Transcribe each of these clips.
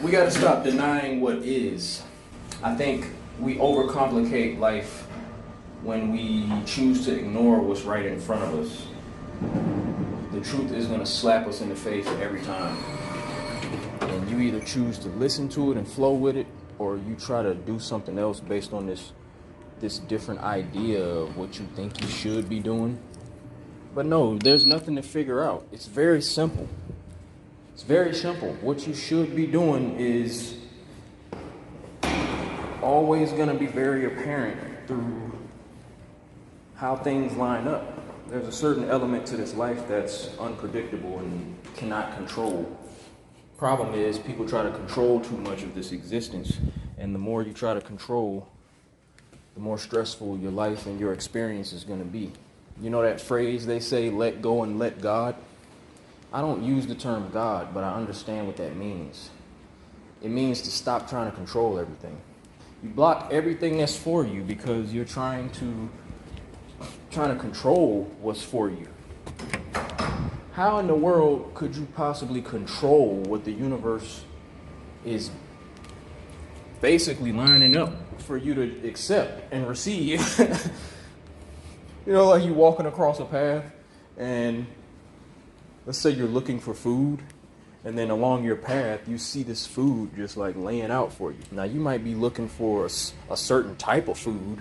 We got to stop denying what is. I think we overcomplicate life when we choose to ignore what's right in front of us. The truth is going to slap us in the face every time. And you either choose to listen to it and flow with it, or you try to do something else based on this different idea of what you think you should be doing. But no, there's nothing to figure out. It's very simple. It's very simple. What you should be doing is always going to be very apparent through how things line up. There's a certain element to this life that's unpredictable and cannot control. Problem is, people try to control too much of this existence, and the more you try to control, the more stressful your life and your experience is going to be. You know that phrase they say, let go and let God? I don't use the term God, but I understand what that means. It means to stop trying to control everything. You block everything that's for you because you're trying to control what's for you. How in the world could you possibly control what the universe is basically lining up for you to accept and receive? You know, like you walking across a path and let's say you're looking for food, and then along your path you see this food just like laying out for you. Now you might be looking for a certain type of food,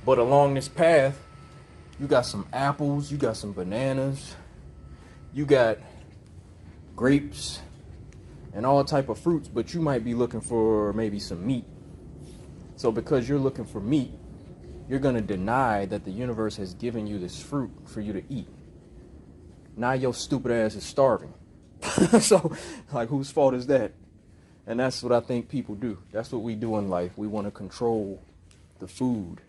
but along this path you got some apples, you got some bananas, you got grapes and all type of fruits, but you might be looking for maybe some meat. So because you're looking for meat, you're going to deny that the universe has given you this fruit for you to eat. Now your stupid ass is starving. So, like, whose fault is that? And that's what I think people do. That's what we do in life. We want to control the food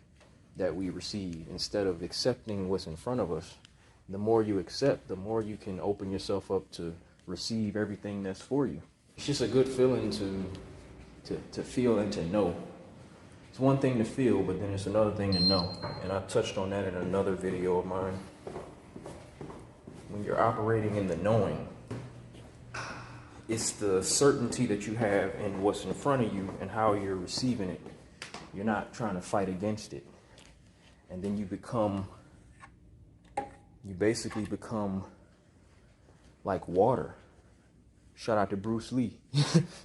that we receive instead of accepting what's in front of us. The more you accept, the more you can open yourself up to receive everything that's for you. It's just a good feeling to feel and to know. It's one thing to feel, but then it's another thing to know. And I touched on that in another video of mine. When you're operating in the knowing, it's the certainty that you have in what's in front of you and how you're receiving it. You're not trying to fight against it. And then you basically become like water. Shout out to Bruce Lee.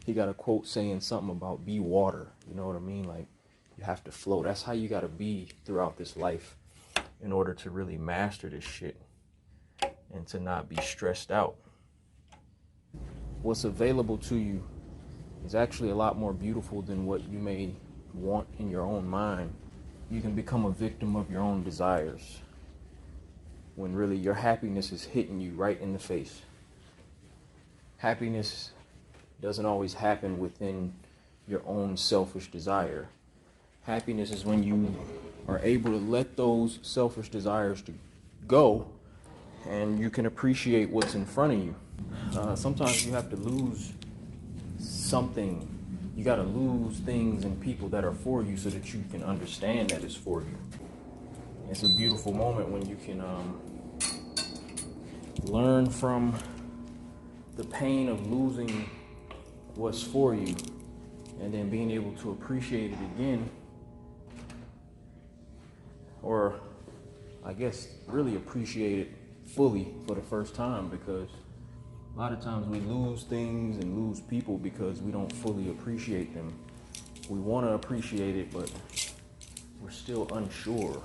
He got a quote saying something about be water. You know what I mean? Like, you have to flow. That's how you got to be throughout this life in order to really master this shit and to not be stressed out. What's available to you is actually a lot more beautiful than what you may want in your own mind. You can become a victim of your own desires when really your happiness is hitting you right in the face. Happiness doesn't always happen within your own selfish desire. Happiness is when you are able to let those selfish desires to go and you can appreciate what's in front of you. Sometimes you have to lose something. You got to lose things and people that are for you so that you can understand that it's for you. It's a beautiful moment when you can learn from the pain of losing what's for you and then being able to appreciate it again, or I guess really appreciate it fully for the first time, because a lot of times we lose things and lose people because we don't fully appreciate them. We want to appreciate it, but we're still unsure.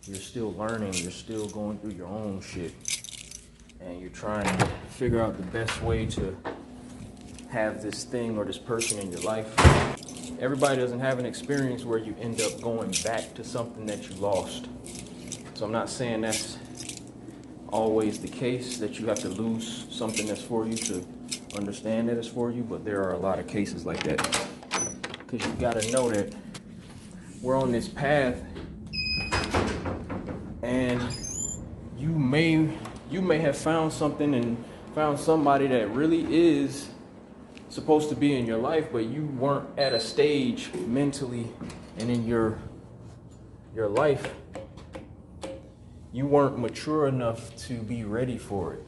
You're still learning, you're still going through your own shit, and you're trying to figure out the best way to have this thing or this person in your life. Everybody doesn't have an experience where you end up going back to something that you lost. So I'm not saying that's always the case, that you have to lose something that's for you to understand that it's for you, but there are a lot of cases like that. Because you got to know that we're on this path, and you may have found something and found somebody that really is supposed to be in your life, but you weren't at a stage mentally and in your life, you weren't mature enough to be ready for it.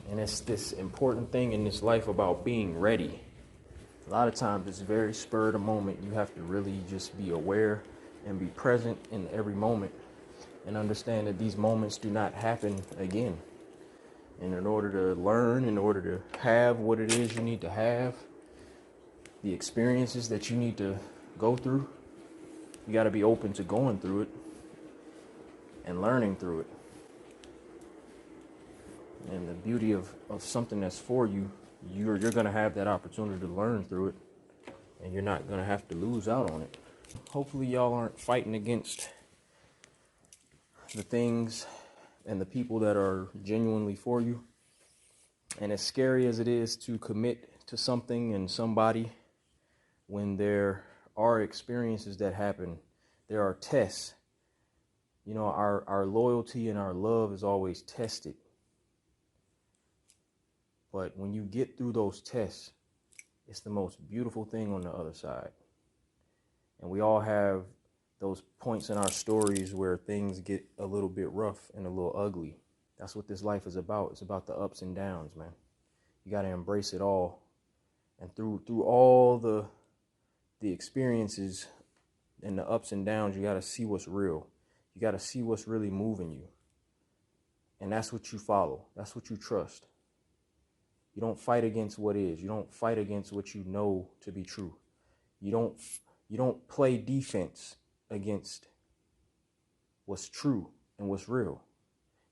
And it's this important thing in this life about being ready. A lot of times it's very spur of the moment. You have to really just be aware and be present in every moment and understand that these moments do not happen again. And in order to learn, in order to have what it is you need to have, the experiences that you need to go through, you got to be open to going through it and learning through it. And the beauty of something that's for you, you're going to have that opportunity to learn through it, and you're not going to have to lose out on it. Hopefully y'all aren't fighting against the things and the people that are genuinely for you. And as scary as it is to commit to something and somebody, when there are experiences that happen, there are tests. You know, our loyalty and our love is always tested. But when you get through those tests, it's the most beautiful thing on the other side. And we all have those points in our stories where things get a little bit rough and a little ugly. That's what this life is about. It's about the ups and downs, man. You got to embrace it all. And through all the experiences and the ups and downs, you got to see what's real. You got to see what's really moving you. And that's what you follow. That's what you trust. You don't fight against what is. You don't fight against what you know to be true. You don't play defense against what's true and what's real.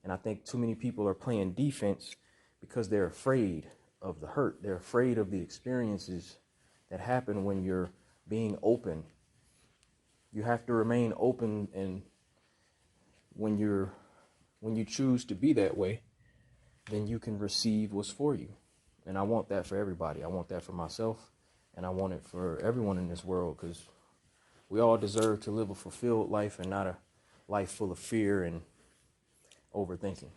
And I think too many people are playing defense because they're afraid of the hurt. They're afraid of the experiences that happen when you're being open. You have to remain open, and when you choose to be that way, then you can receive what's for you. And I want that for everybody. I want that for myself, and I want it for everyone in this world, because we all deserve to live a fulfilled life and not a life full of fear and overthinking.